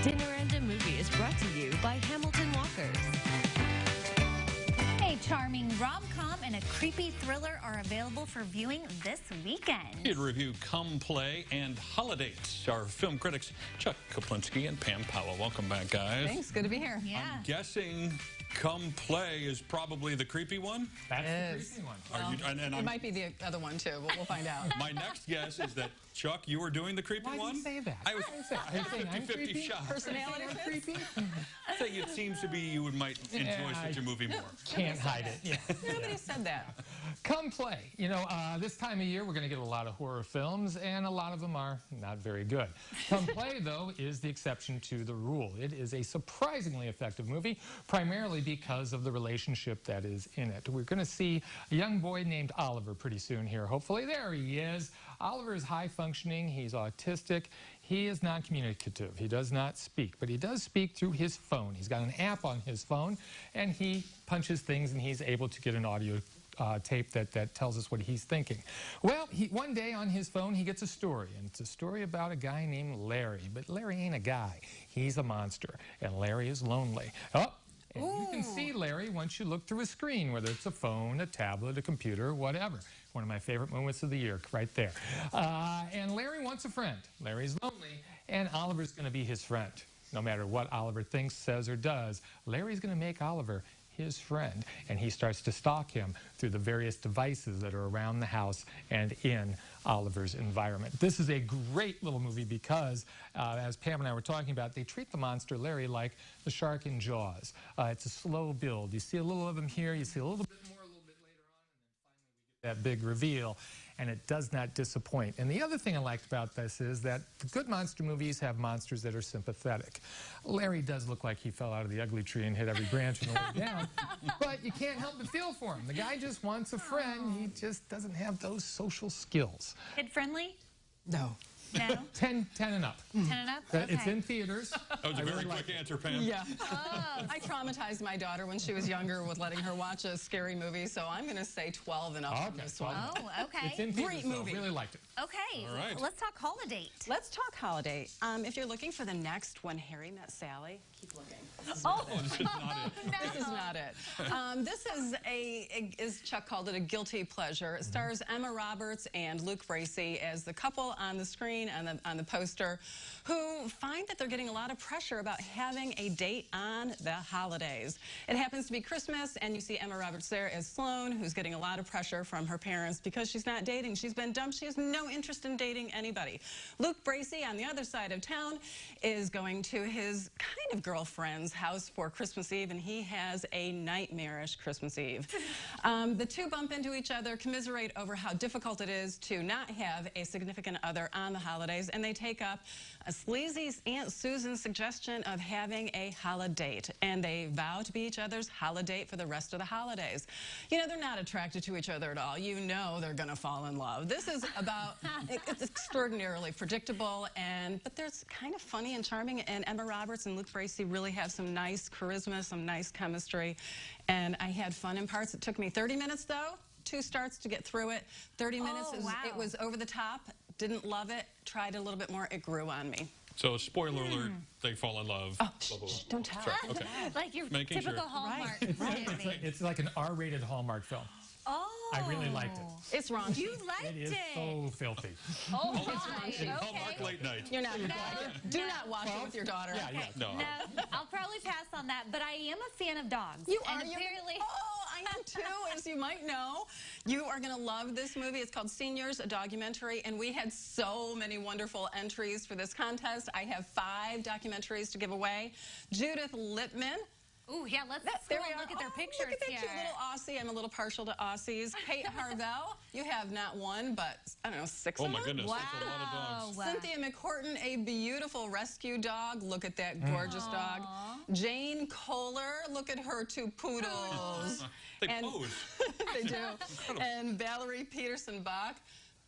Dinner and a Movie is brought to you by Hamilton Walkers. A charming rom-com and a creepy thriller are available for viewing this weekend. Here to review Come Play and Holidates, our film critics Chuck Kaplinski and Pam Powell. Welcome back, guys. Thanks. Good to be here. Yeah. I'm guessing Come Play is probably the creepy one. That's the creepy one. Well, it might be the other one, too, but we'll find out. My next guess is that, Chuck, you were doing the creepy one? Why did you say that? I was I'm saying I'm 50-50 creepy? shot. Personality creepy? I think it seems to be you might enjoy such a movie more. Can't hide it. Yeah. Nobody said that. Come Play. You know, this time of year, we're going to get a lot of horror films, and a lot of them are not very good. Come Play, though, is the exception to the rule. It is a surprisingly effective movie, primarily because of the relationship that is in it. We're going to see a young boy named Oliver pretty soon here. Hopefully, there he is. Oliver is high-functioning. He's autistic. He is non-communicative. He does not speak, but he does speak through his phone. He's got an app on his phone, and he punches things, and he's able to get an audio tape that tells us what he's thinking. Well, one day on his phone, he gets a story, and it's a story about a guy named Larry. But Larry ain't a guy. He's a monster, and Larry is lonely. Oh, and you can see Larry once you look through a screen, whether it's a phone, a tablet, a computer, whatever. One of my favorite moments of the year, right there. And Larry wants a friend. Larry's lonely, and Oliver's going to be his friend. No matter what Oliver thinks, says, or does, Larry's going to make Oliver his friend, and he starts to stalk him through the various devices that are around the house and in Oliver's environment. This is a great little movie because, as Pam and I were talking about, they treat the monster Larry like the shark in Jaws. It's a slow build. You see a little of him here, you see a little bit more a little bit later on, and then finally we get that big reveal. And it does not disappoint. And the other thing I liked about this is that the good monster movies have monsters that are sympathetic. Larry does look like he fell out of the ugly tree and hit every branch on the way down, but you can't help but feel for him. The guy just wants a friend. He just doesn't have those social skills. Kid-friendly? No. No? 10 and up. 10 and up? Okay. It's in theaters. That was a very quick answer, Pam. Yeah. I traumatized my daughter when she was younger with letting her watch a scary movie, so I'm going to say 12 and up on this one. Oh, okay. It's in theaters, Great though. movie. Really liked it. Okay. All right. Let's talk Holiday. Let's talk holiday. If you're looking for the next When Harry Met Sally, keep looking. This is not it. This is not it. This is as Chuck called it, a guilty pleasure. It stars Emma Roberts and Luke Bracey as the couple on the screen and on the poster, who find that they're getting a lot of pressure about having a date on the holidays. It happens to be Christmas, and you see Emma Roberts there as Sloane, who's getting a lot of pressure from her parents because she's not dating. She's been dumped. She has no interest in dating anybody. Luke Bracey, on the other side of town, is going to his kind of girlfriend's house for Christmas Eve, and he has a nightmarish Christmas Eve. The two bump into each other, commiserate over how difficult it is to not have a significant other on the holidays, and they take up a sleazy Aunt Susan's suggestion of having a holiday, and they vow to be each other's holiday for the rest of the holidays. You know, they're not attracted to each other at all. You know they're going to fall in love. This is about, it's extraordinarily predictable, but there's kind of funny and charming, and Emma Roberts and Luke Bracey really have some nice charisma, some nice chemistry, and I had fun in parts. It took me 30 minutes, though. 2 starts to get through it. 30 minutes, it was over the top. Didn't love it. Tried it a little bit more. It grew on me. So, spoiler alert, they fall in love. Oh, shh, don't tell. Sorry, okay. Like your Making typical sure. Hallmark. It's like an R-rated Hallmark film. Oh. I really liked it. It's raunchy. You liked It is so filthy. Oh, my. Hallmark late night. You're not. Do not watch it with your daughter. Yeah, yeah. No. No, I'll probably pass on that, but I am a fan of dogs. You and are. apparently. Oh, I am too, as you might know. You are going to love this movie. It's called Seniors, a documentary, and we had so many wonderful entries for this contest. I have 5 documentaries to give away. Judith Lippman. Ooh, yeah, let's There scroll we and are. look at their pictures Look at that here. cute little Aussie. I'm a little partial to Aussies. Kate Harvell. You have not 1, but I don't know, 6 Oh of my them. goodness, that's a lot of dogs. Cynthia McCorton, a beautiful rescue dog. Look at that gorgeous dog. Jane Kohler, look at her 2 poodles. They pose. They do. And Valerie Peterson-Bach.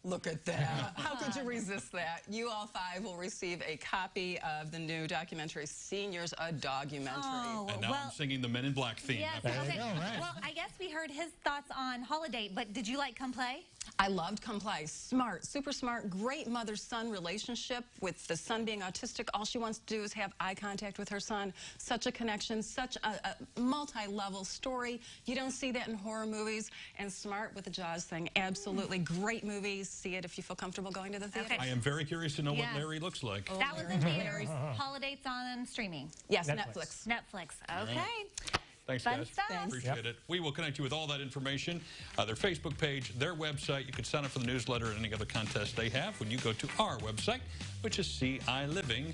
Look at that. How could you resist that? You all 5 will receive a copy of the new documentary, Seniors, a Dogumentary. Oh, And now well, I'm singing the Men in Black theme. yes, There you okay. go, right. Well, I guess we heard his thoughts on Holiday, but did you like Come Play? I loved Come Play. Smart, super smart, great mother-son relationship with the son being autistic. All she wants to do is have eye contact with her son. Such a connection, such a multi-level story. You don't see that in horror movies. And Smart with the Jaws thing. Absolutely great movie. See it if you feel comfortable going to the theater. Okay. I am very curious to know Yes. what Larry looks like. That was in theaters. Holidays on streaming. Yes, Netflix. Netflix. Okay. Thanks, Fun guys. stuff. Thanks. Appreciate it. We will connect you with all that information, their Facebook page, their website. You can sign up for the newsletter and any other contest they have when you go to our website, which is CILiving.tv.